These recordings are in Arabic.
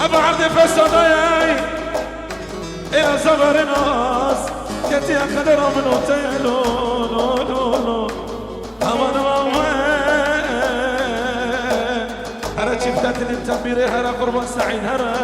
ابو عبد فسداي يا صغر ناس كتي خدر من وتيلو لو لو لو امان ماما هرا شفتات التميري هرا قربان سعيد هرا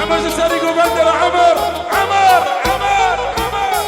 عمر سارق وبندر عمر عمر عمر عمر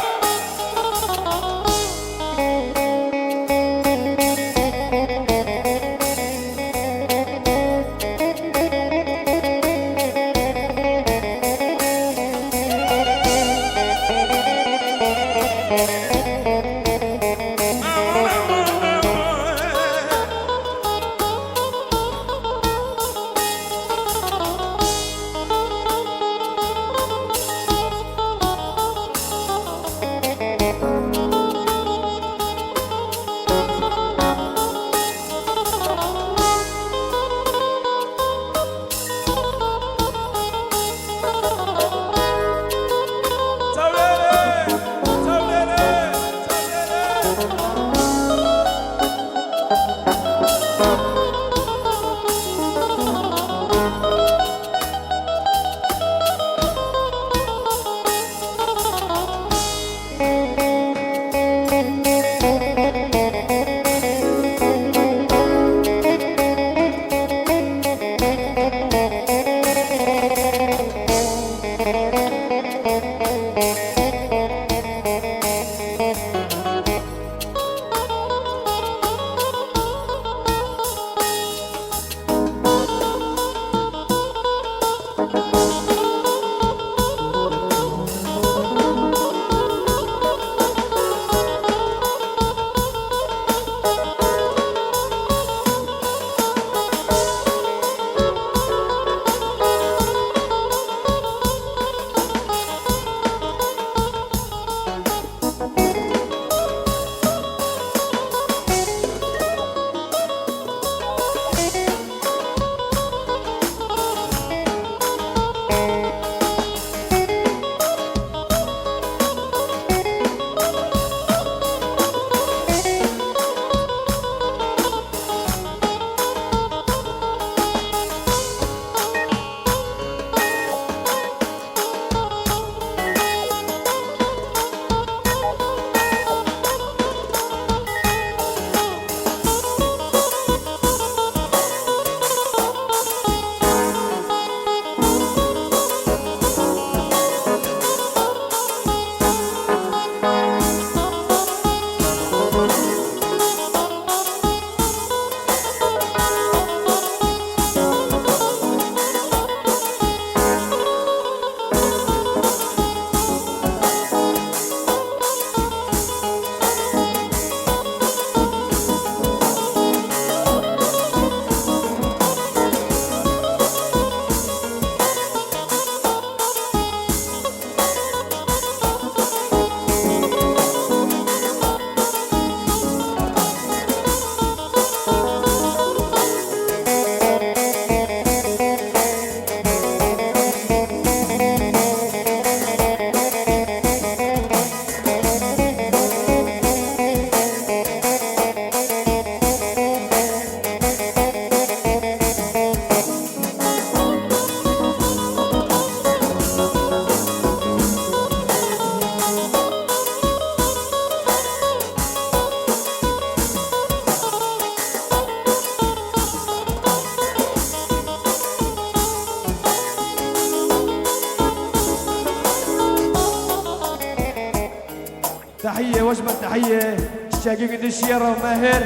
تحية وجبة تحية تشاكي قديش يرى وماهر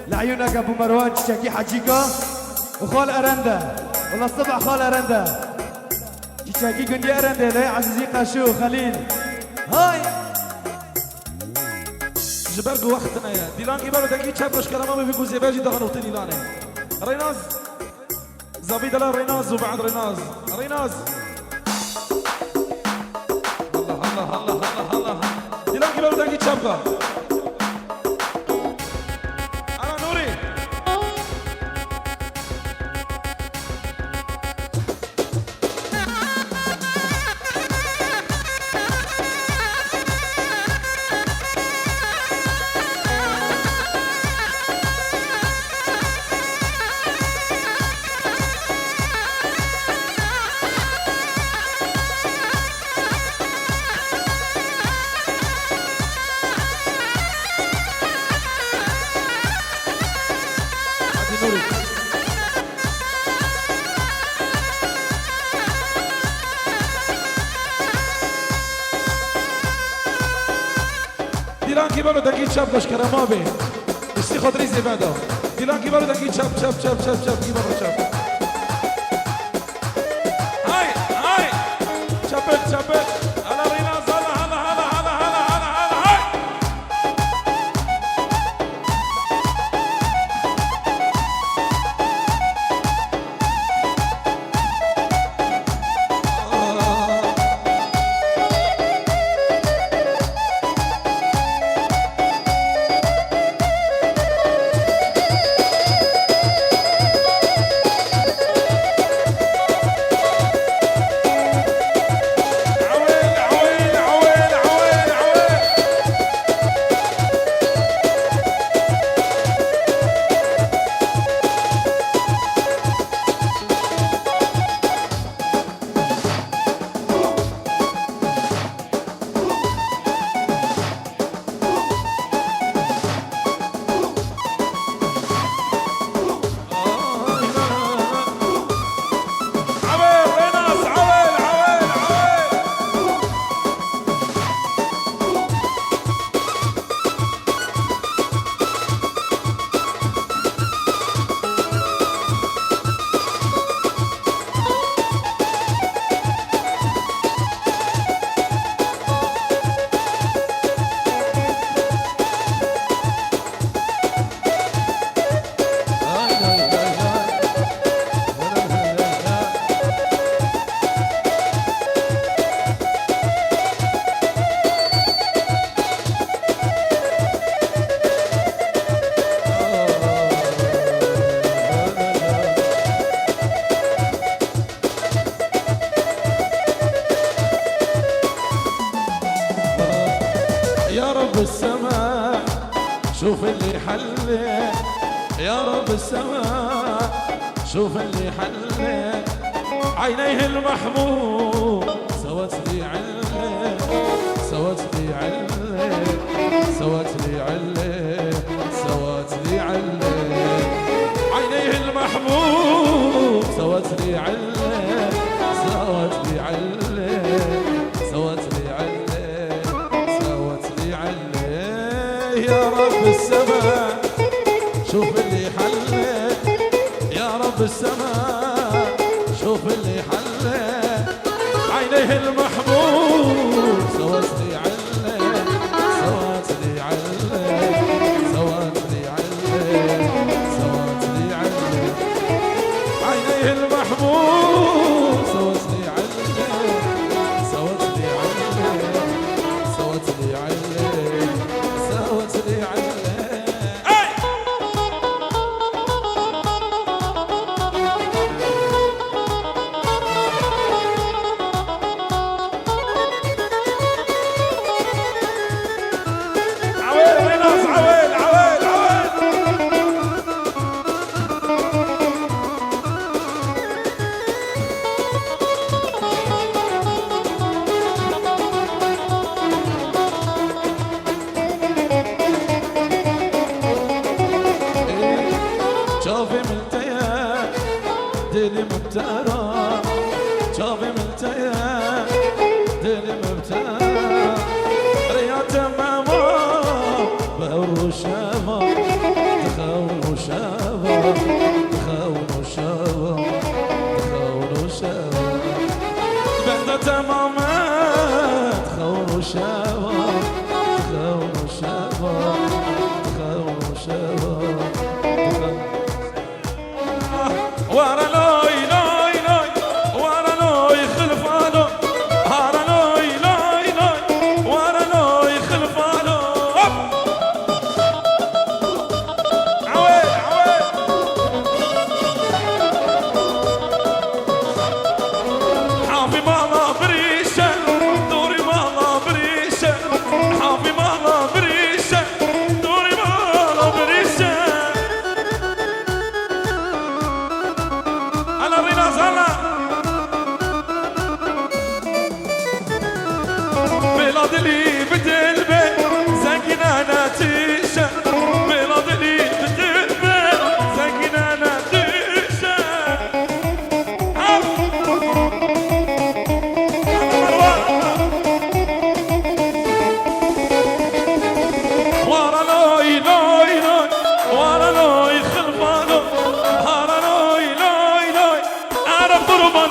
لعيونك ابو مروان تشاكي حجيكا وخال ارندا والله الصبح خال ارندا تشاكي قندي ارندا لا عزيزي قاشو خليل هاي جبرق وقتنا يا ديلان كي بالو دنگي چپ باش كلامه بيگو زباجي دغه نقطه ديلانه ريناز زبيد لا ريناز وبعد ريناز ريناز الله الله الله الله ديلان كي بالو دنگي چپ انا نوري دیلان کی بالو دنگی چپ باش کرما به استی خاطری زباده دیلان کی بالو دنگی چپ چپ چپ چپ چپ کی بالو چپ های های چپت چپت الا رینا زلا هلا هلا هلا هلا هلا هلا های يا رب السماء شوف اللي حلك يا رب السماء شوف اللي حلك عينيه المحبوب سوت لي علك سوت لي علك سوت لي علك سوت لي علك عينيه المحبوب سوت لي علك سوت لي علك سوت لي علك سوت لي علك يا رب السماء شوف اللي حلك يا رب السماء شوف اللي حلك عينيه المحبوب سوت لي علك سوت لي علك سوت لي علك سوت لي علك عينيه المحبوب سوت لي علك سوت لي علك سوت لي علك سوت لي علك شوفي ملتيا ديلي مبتارا شوفي ملتيا ديلي مبتارا ريات ماما بهر شابا تخون شابا تخون شابا تخون شابا بهدت ماما تخون شابا تخون شابا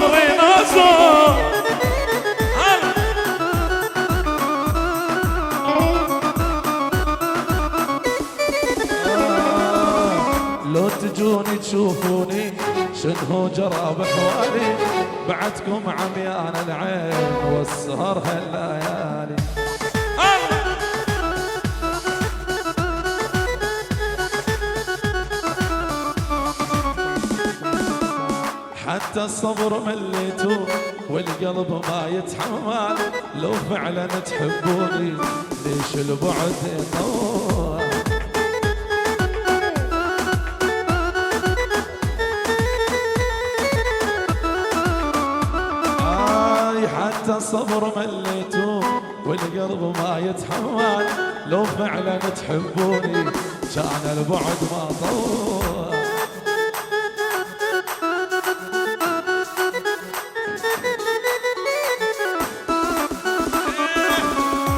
من ريناسو لو تجوني تشوفوني شنو جرى بحوالي بعدكم عميان العين والسهر هالليالي حتى الصبر مليتو والقلب ما يتحمل لو فعلا تحبوني ليش البعد يطول حتى الصبر مليتو والقلب ما يتحمل لو فعلا تحبوني كان البعد ما طول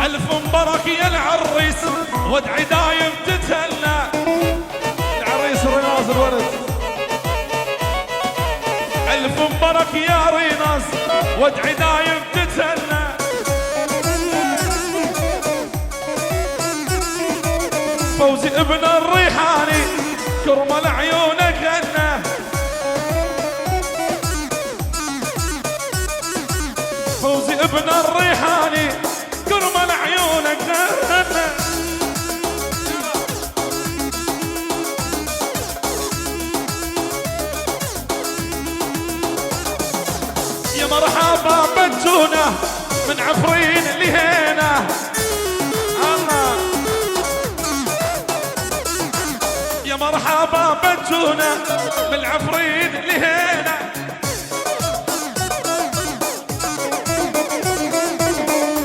ألف مبارك يا العريس وادعي دايم تتهنى العريس ريناس الولد ألف مبارك يا ريناس وادعي دايم تتهنى فوزي ابن الريحاني كرمل عيونك غنى فوزي ابن الريحاني كرمل عيونك غنى يا مرحبا بجونا من عفرين لهينا الله يا مرحبا بجونا من عفرين لهينا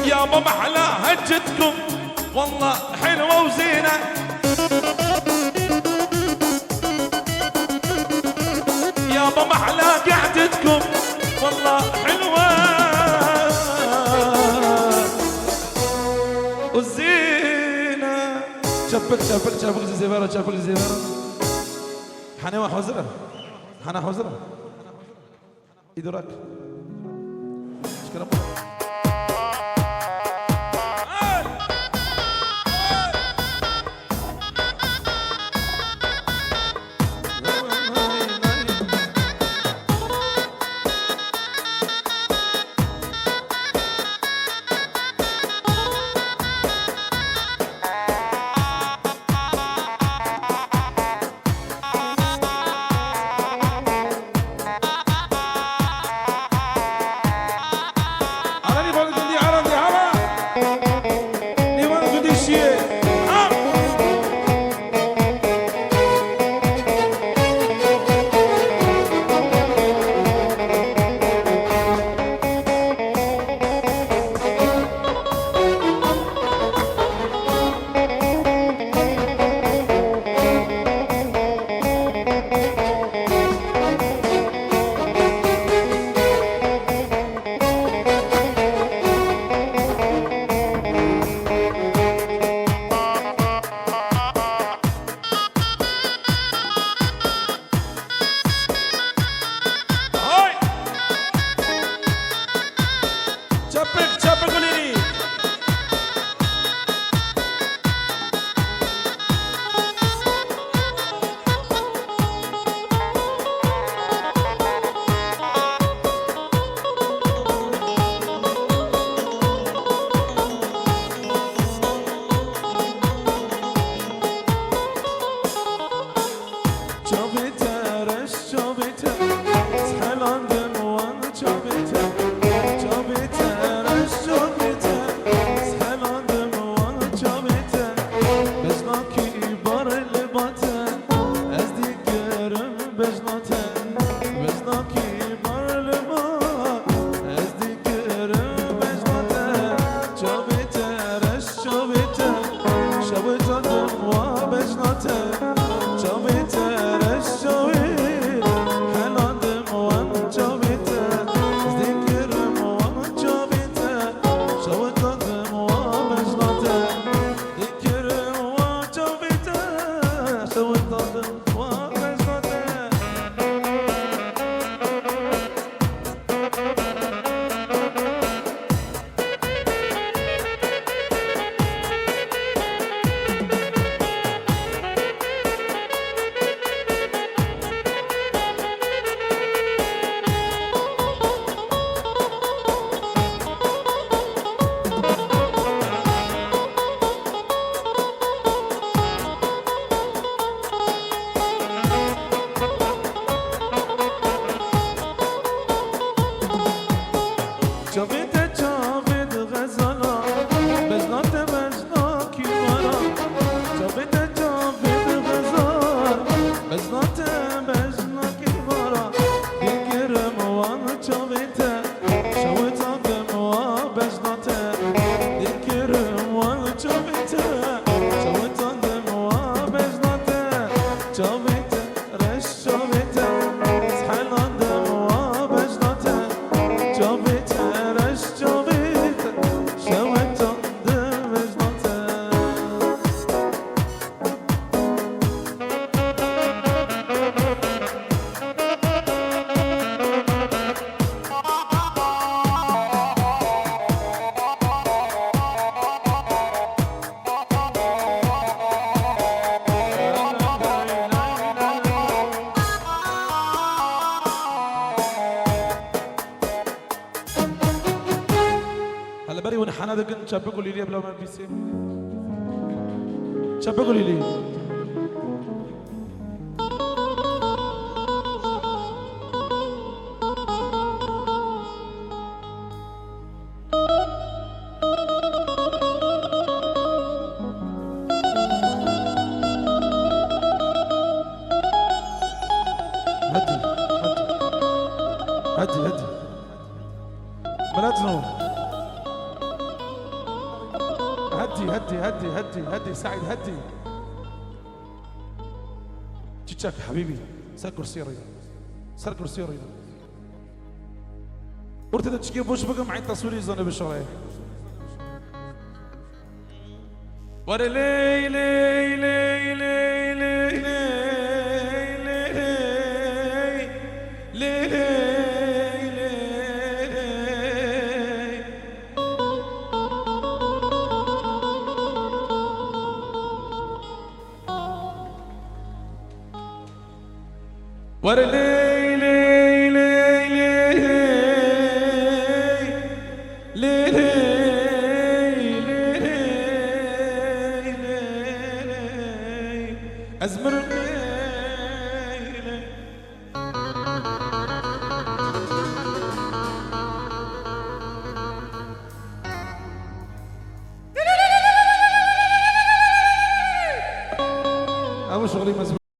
يابا محلى هجتكم والله حلوة وزينة يابا محلى قعدتكم والله حلوة والزينة شبك زيفرة شبك زيفرة حنا حوزرة حنا حوزرة يدرك شكرا جابته رشابته سحلاندم وبجنته جابته رشابته شوته دمجنته هلا بري ونحنا دقن شبكوا لي بلا ما بيسي شبكوا لي هدي بلاتنو هدي سعيد هدي تشاك حبيبي سر كرسي رينا ورتد تشكي بوش بقى معي تصوير زون بالشرايح ورا لي لي لي لي لي لي لي ورا لي لي لي لي لي لي أزمر أبو شغلي مزبوط